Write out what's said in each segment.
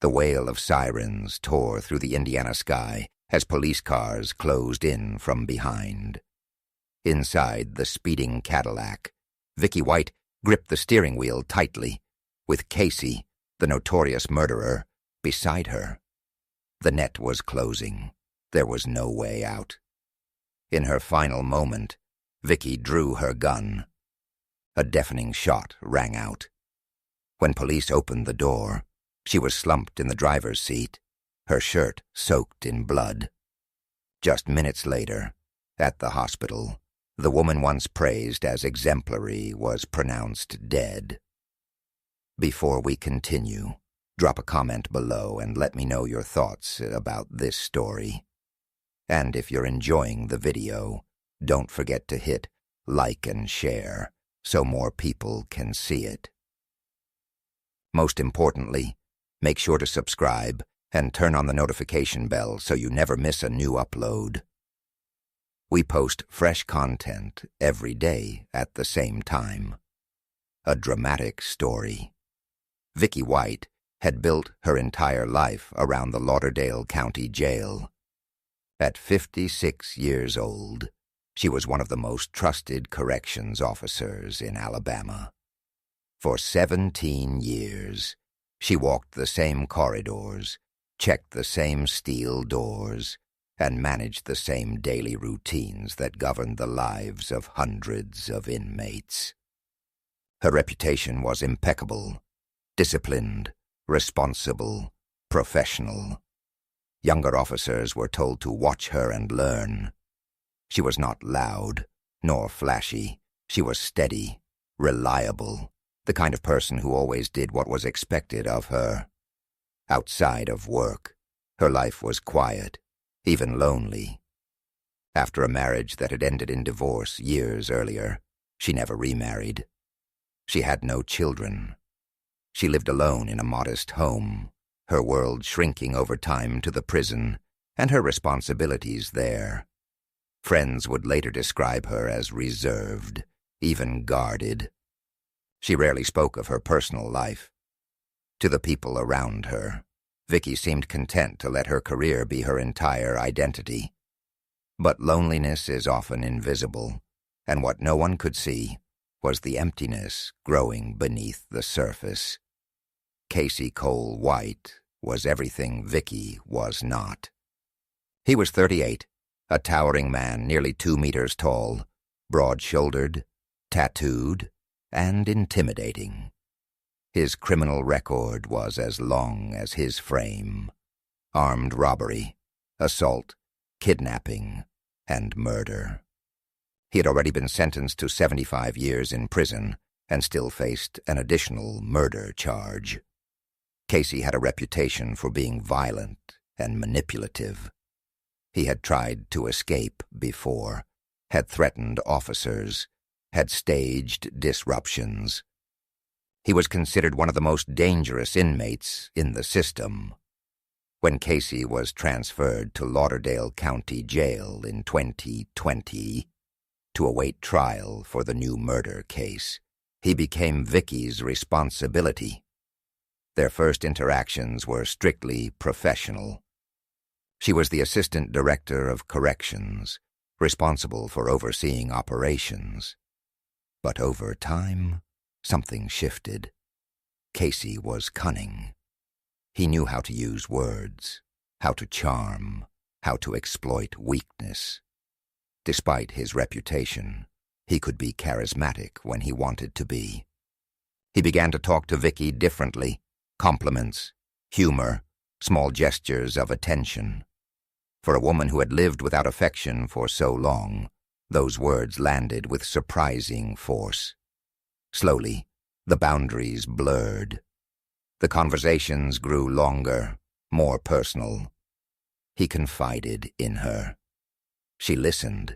The wail of sirens tore through the Indiana sky as police cars closed in from behind. Inside the speeding Cadillac, Vicky White gripped the steering wheel tightly, with Casey, the notorious murderer, beside her. The net was closing. There was no way out. In her final moment, Vicky drew her gun. A deafening shot rang out. When police opened the door, she was slumped in the driver's seat, her shirt soaked in blood. Just minutes later, at the hospital, the woman once praised as exemplary was pronounced dead. Before we continue, drop a comment below and let me know your thoughts about this story. And if you're enjoying the video, don't forget to hit like and share so more people can see it. Most importantly, make sure to subscribe and turn on the notification bell so you never miss a new upload. We post fresh content every day at the same time. A dramatic story. Vicky White had built her entire life around the Lauderdale County Jail. At 56 years old, she was one of the most trusted corrections officers in Alabama. For 17 years, she walked the same corridors, checked the same steel doors, and managed the same daily routines that governed the lives of hundreds of inmates. Her reputation was impeccable, disciplined, responsible, professional. Younger officers were told to watch her and learn. She was not loud, nor flashy. She was steady, reliable, the kind of person who always did what was expected of her. Outside of work, her life was quiet, even lonely. After a marriage that had ended in divorce years earlier, she never remarried. She had no children. She lived alone in a modest home, her world shrinking over time to the prison and her responsibilities there. Friends would later describe her as reserved, even guarded. She rarely spoke of her personal life. To the people around her, Vicky seemed content to let her career be her entire identity. But loneliness is often invisible, and what no one could see was the emptiness growing beneath the surface. Casey Cole White was everything Vicky was not. He was 38, a towering man nearly 2 meters tall, broad-shouldered, tattooed, and intimidating. His criminal record was as long as his frame: armed robbery, assault, kidnapping, and murder. He had already been sentenced to 75 years in prison and still faced an additional murder charge. Casey had a reputation for being violent and manipulative. He had tried to escape before, had threatened officers, had staged disruptions. He was considered one of the most dangerous inmates in the system. When Casey was transferred to Lauderdale County Jail in 2020 to await trial for the new murder case, he became Vicky's responsibility. Their first interactions were strictly professional. She was the assistant director of corrections, responsible for overseeing operations. But over time, something shifted. Casey was cunning. He knew how to use words, how to charm, how to exploit weakness. Despite his reputation, he could be charismatic when he wanted to be. He began to talk to Vicky differently: compliments, humor, small gestures of attention. For a woman who had lived without affection for so long, those words landed with surprising force. Slowly, the boundaries blurred. The conversations grew longer, more personal. He confided in her. She listened.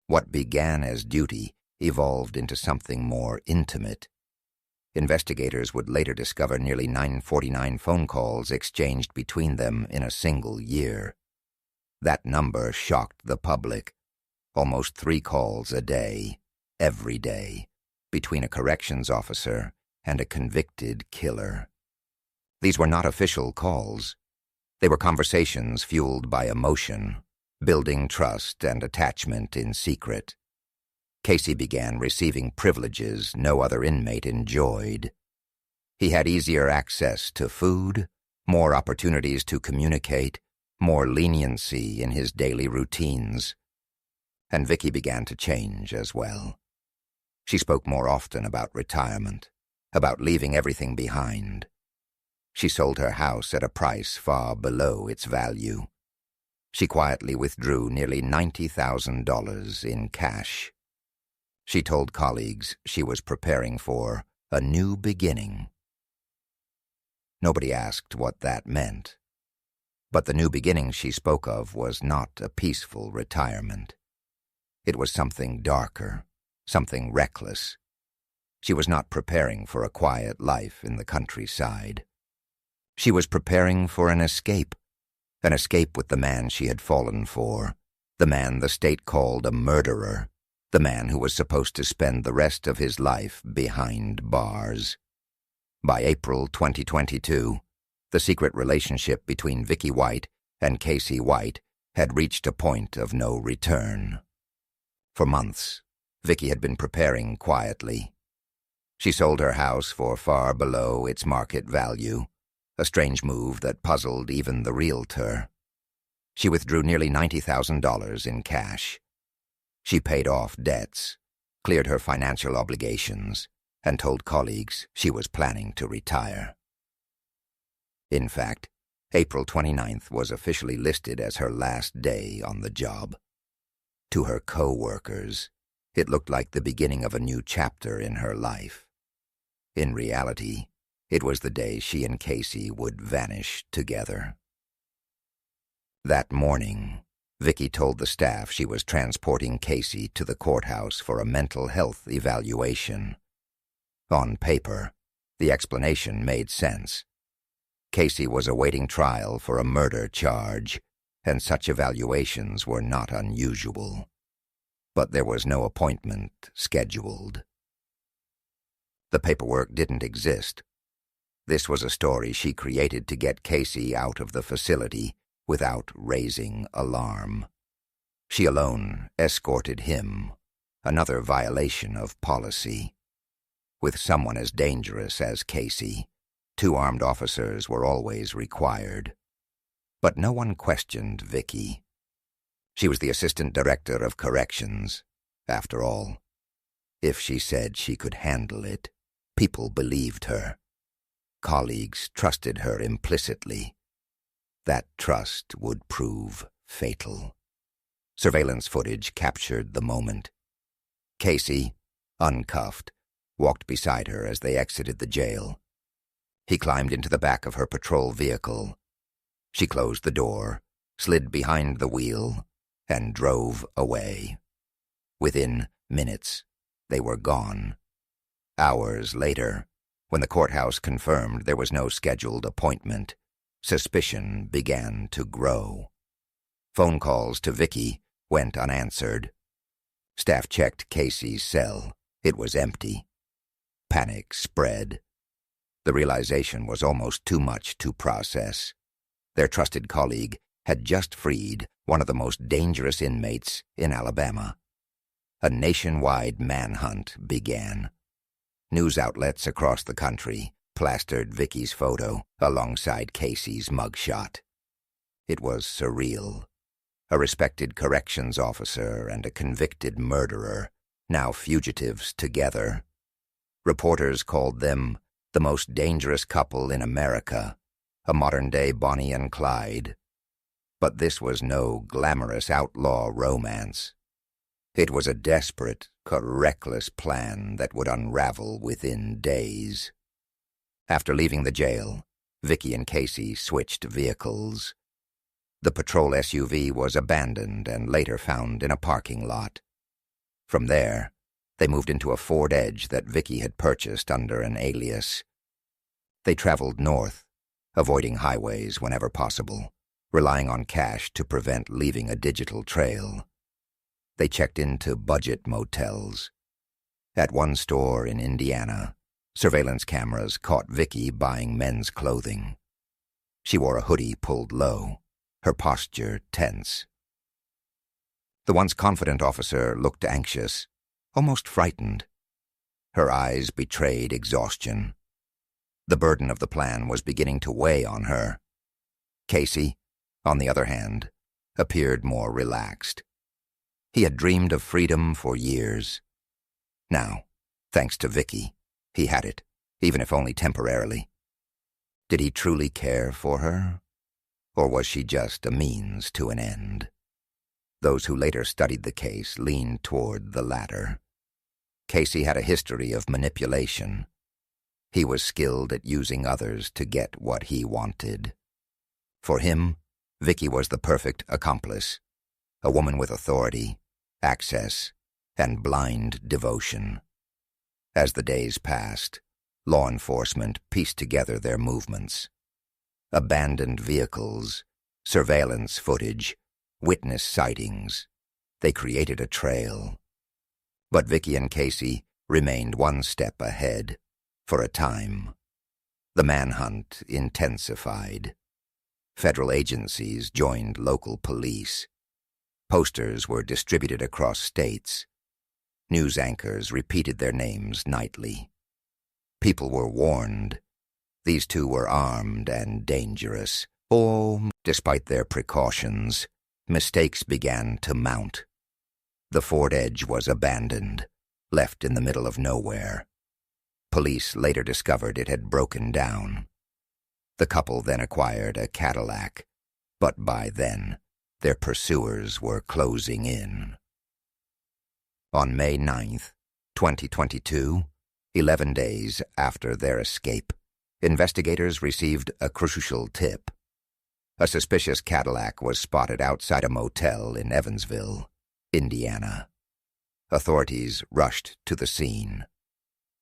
What began as duty evolved into something more intimate. Investigators would later discover nearly 949 phone calls exchanged between them in a single year. That number shocked the public. Almost 3 calls a day, every day, between a corrections officer and a convicted killer. These were not official calls. They were conversations fueled by emotion, building trust and attachment in secret. Casey began receiving privileges no other inmate enjoyed. He had easier access to food, more opportunities to communicate, more leniency in his daily routines. And Vicky began to change as well. She spoke more often about retirement, about leaving everything behind. She sold her house at a price far below its value. She quietly withdrew nearly $90,000 in cash. She told colleagues she was preparing for a new beginning. Nobody asked what that meant. But the new beginning she spoke of was not a peaceful retirement. It was something darker, something reckless. She was not preparing for a quiet life in the countryside. She was preparing for an escape with the man she had fallen for, the man the state called a murderer, the man who was supposed to spend the rest of his life behind bars. By April 2022, the secret relationship between Vicky White and Casey White had reached a point of no return. For months, Vicky had been preparing quietly. She sold her house for far below its market value, a strange move that puzzled even the realtor. She withdrew nearly $90,000 in cash. She paid off debts, cleared her financial obligations, and told colleagues she was planning to retire. In fact, April 29th was officially listed as her last day on the job. To her co-workers, it looked like the beginning of a new chapter in her life. In reality, it was the day she and Casey would vanish together. That morning, Vicky told the staff she was transporting Casey to the courthouse for a mental health evaluation. On paper, the explanation made sense. Casey was awaiting trial for a murder charge, and such evaluations were not unusual. But there was no appointment scheduled. The paperwork didn't exist. This was a story she created to get Casey out of the facility without raising alarm. She alone escorted him, another violation of policy. With someone as dangerous as Casey, 2 armed officers were always required. But no one questioned Vicky. She was the assistant director of corrections. After all, if she said she could handle it, people believed her. Colleagues trusted her implicitly. That trust would prove fatal. Surveillance footage captured the moment. Casey, uncuffed, walked beside her as they exited the jail. He climbed into the back of her patrol vehicle. She closed the door, slid behind the wheel, and drove away. Within minutes, they were gone. Hours later, when the courthouse confirmed there was no scheduled appointment, suspicion began to grow. Phone calls to Vicky went unanswered. Staff checked Casey's cell. It was empty. Panic spread. The realization was almost too much to process. Their trusted colleague had just freed one of the most dangerous inmates in Alabama. A nationwide manhunt began. News outlets across the country plastered Vicky's photo alongside Casey's mugshot. It was surreal. A respected corrections officer and a convicted murderer, now fugitives together. Reporters called them the most dangerous couple in America, a modern-day Bonnie and Clyde. But this was no glamorous outlaw romance. It was a desperate, reckless plan that would unravel within days. After leaving the jail, Vicky and Casey switched vehicles. The patrol SUV was abandoned and later found in a parking lot. From there, they moved into a Ford Edge that Vicky had purchased under an alias. They traveled north, avoiding highways whenever possible, relying on cash to prevent leaving a digital trail. They checked into budget motels. At one store in Indiana, Surveillance cameras caught Vicky buying men's clothing. She wore a hoodie pulled low, her posture tense. The once confident officer looked anxious, almost frightened. Her eyes betrayed exhaustion. The burden of the plan was beginning to weigh on her. Casey, on the other hand, appeared more relaxed. He had dreamed of freedom for years. Now, thanks to Vicky, he had it, even if only temporarily. Did he truly care for her? Or was she just a means to an end? Those who later studied the case leaned toward the latter. Casey had a history of manipulation. He was skilled at using others to get what he wanted. For him, Vicky was the perfect accomplice, a woman with authority, access, and blind devotion. As the days passed, law enforcement pieced together their movements. Abandoned vehicles, surveillance footage, witness sightings. They created a trail. But Vicky and Casey remained one step ahead, for a time. The manhunt intensified. Federal agencies joined local police. Posters were distributed across states. News anchors repeated their names nightly. People were warned. These two were armed and dangerous. Oh, despite their precautions, mistakes began to mount. The Ford Edge was abandoned, left in the middle of nowhere. Police later discovered it had broken down. The couple then acquired a Cadillac, but by then, their pursuers were closing in. On May 9th, 2022, 11 days after their escape, investigators received a crucial tip. A suspicious Cadillac was spotted outside a motel in Evansville, Indiana. Authorities rushed to the scene.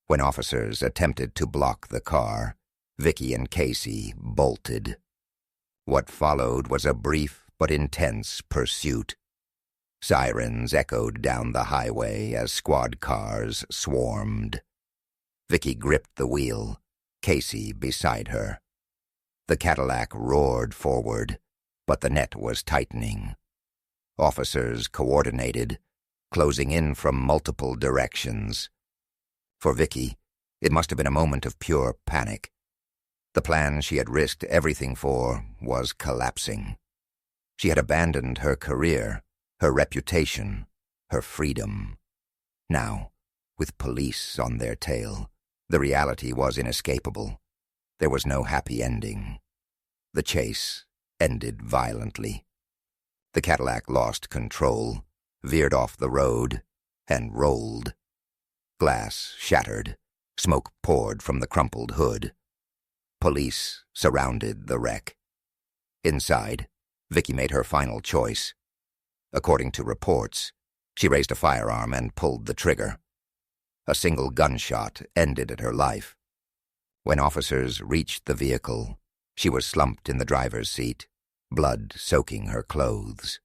When officers attempted to block the car, Vicky and Casey bolted. What followed was a brief but intense pursuit. Sirens echoed down the highway as squad cars swarmed. Vicky gripped the wheel, Casey beside her. The Cadillac roared forward, but the net was tightening. Officers coordinated, closing in from multiple directions. For Vicky, it must have been a moment of pure panic. The plan she had risked everything for was collapsing. She had abandoned her career, her reputation, her freedom. Now, with police on their tail, the reality was inescapable. There was no happy ending. The chase ended violently. The Cadillac lost control, veered off the road, and rolled. Glass shattered, smoke poured from the crumpled hood. Police surrounded the wreck. Inside, Vicky made her final choice. According to reports, she raised a firearm and pulled the trigger. A single gunshot ended her life. When officers reached the vehicle, she was slumped in the driver's seat, blood soaking her clothes.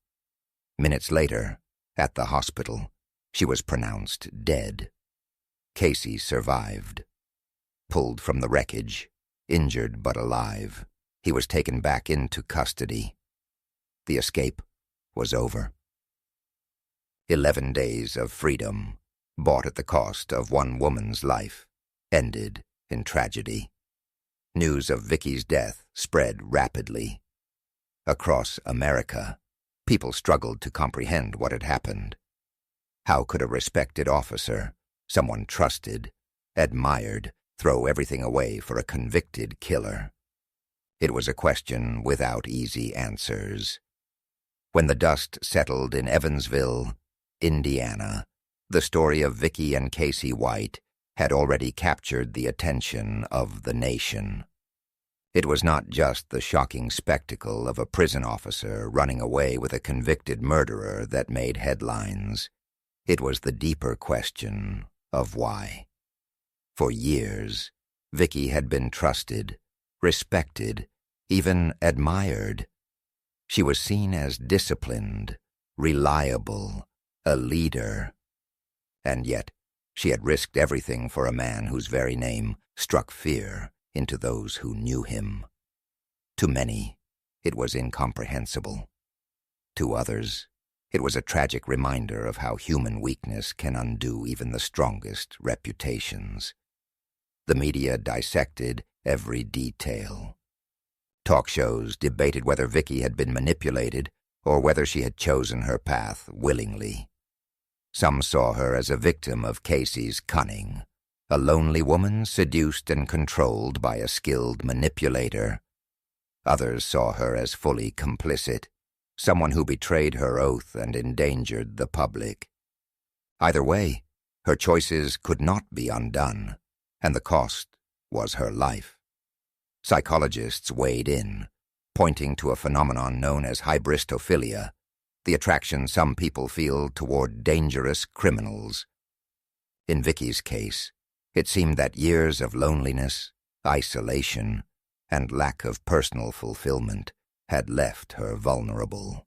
Minutes later, at the hospital, she was pronounced dead. Casey survived. Pulled from the wreckage, injured but alive, he was taken back into custody. The escape was over. 11 days of freedom, bought at the cost of one woman's life, ended in tragedy. News of Vicky's death spread rapidly. Across America, people struggled to comprehend what had happened. How could a respected officer, someone trusted, admired, throw everything away for a convicted killer? It was a question without easy answers. When the dust settled in Evansville, Indiana, the story of Vicky and Casey White had already captured the attention of the nation. It was not just the shocking spectacle of a prison officer running away with a convicted murderer that made headlines. It was the deeper question of why. For years, Vicky had been trusted, respected, even admired. She was seen as disciplined, reliable, a leader. And yet, She had risked everything for a man whose very name struck fear into those who knew him. To many, it was incomprehensible. To others, it was a tragic reminder of how human weakness can undo even the strongest reputations. The media dissected every detail. Talk shows debated whether Vicky had been manipulated or whether she had chosen her path willingly. Some saw her as a victim of Casey's cunning, a lonely woman seduced and controlled by a skilled manipulator. Others saw her as fully complicit, someone who betrayed her oath and endangered the public. Either way, her choices could not be undone, and the cost was her life. Psychologists weighed in, pointing to a phenomenon known as hybristophilia, the attraction some people feel toward dangerous criminals. In Vicky's case, it seemed that years of loneliness, isolation, and lack of personal fulfillment had left her vulnerable.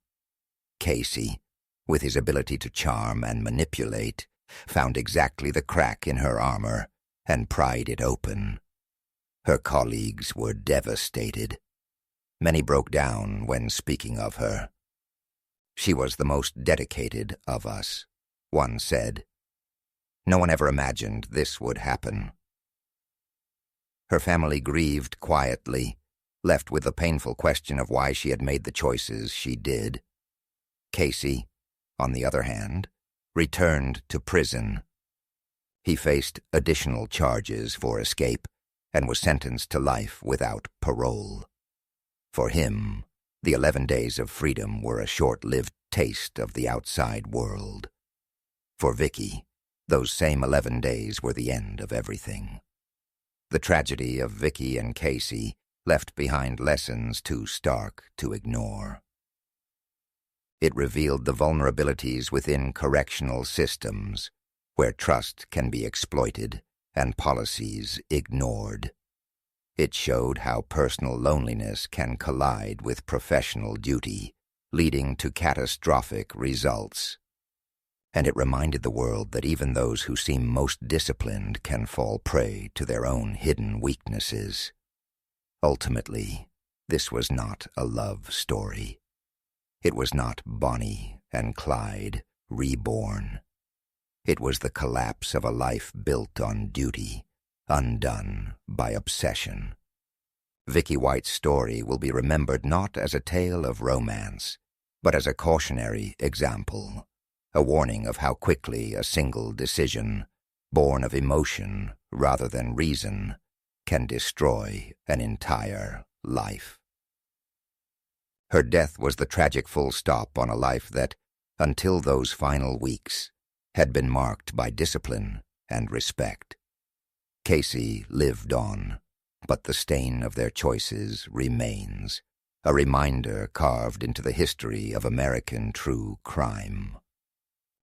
Casey, with his ability to charm and manipulate, found exactly the crack in her armor and pried it open. Her colleagues were devastated. Many broke down when speaking of her. "She was the most dedicated of us," one said. "No one ever imagined this would happen." Her family grieved quietly, left with the painful question of why she had made the choices she did. Casey, on the other hand, returned to prison. He faced additional charges for escape and was sentenced to life without parole. For him, the 11 days of freedom were a short-lived taste of the outside world. For Vicky, those same 11 days were the end of everything. The tragedy of Vicky and Casey left behind lessons too stark to ignore. It revealed the vulnerabilities within correctional systems, where trust can be exploited and policies ignored. It showed how personal loneliness can collide with professional duty, leading to catastrophic results. And it reminded the world that even those who seem most disciplined can fall prey to their own hidden weaknesses. Ultimately, this was not a love story. It was not Bonnie and Clyde reborn. It was the collapse of a life built on duty, undone by obsession. Vicky White's story will be remembered not as a tale of romance, but as a cautionary example, a warning of how quickly a single decision, born of emotion rather than reason, can destroy an entire life. Her death was the tragic full stop on a life that, until those final weeks, had been marked by discipline and respect. Casey lived on, but the stain of their choices remains, a reminder carved into the history of American true crime.